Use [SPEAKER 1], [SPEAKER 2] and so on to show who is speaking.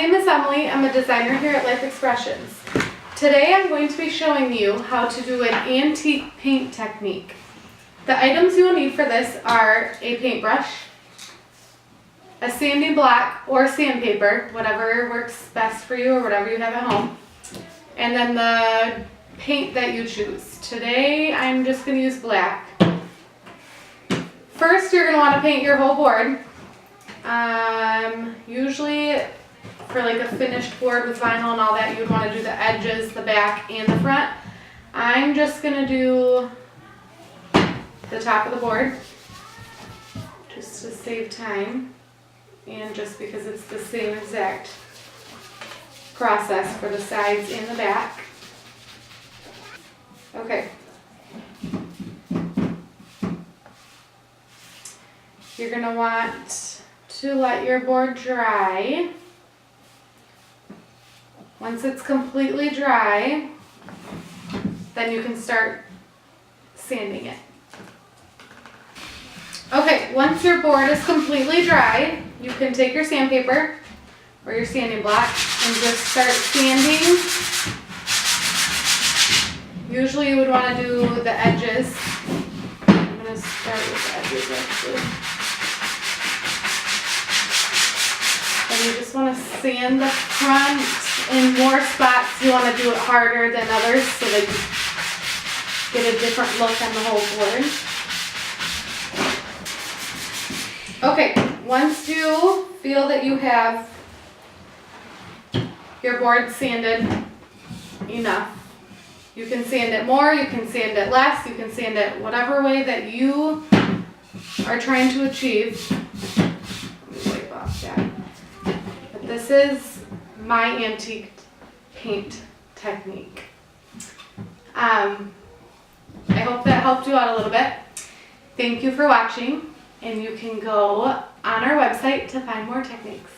[SPEAKER 1] name is Emily. I'm a designer here at Life Expressions. Today I'm going to be showing you how to do an antique paint technique. The items you will need for this are a paintbrush, a sanding block or sandpaper, whatever works best for you or whatever you have at home, and then the paint that you choose. Today I'm just going to use black. First you're going to want to paint your whole board. Usually for like a finished board with vinyl and all that, you'd want to do the edges, the back, and the front. I'm just going to do the top of the board just to save time and just because it's the same exact process for the sides and the back. Okay. You're going to want to let your board dry. Once it's completely dry, then you can start sanding it. Okay, once your board is completely dry, you can take your sandpaper or your sanding block and just start sanding. Usually you would want to do the edges. I'm going to start with the edges actually. And you just want to sand the front. In more spots, you want to do it harder than others so that you get a different look on the whole board. Okay, once you feel that you have your board sanded enough, you can sand it more, you can sand it less, you can sand it whatever way that you are trying to achieve. Let me wipe off that. But this is my antique paint technique. I hope that helped you out a little bit. Thank you for watching, and you can go on our website to find more techniques.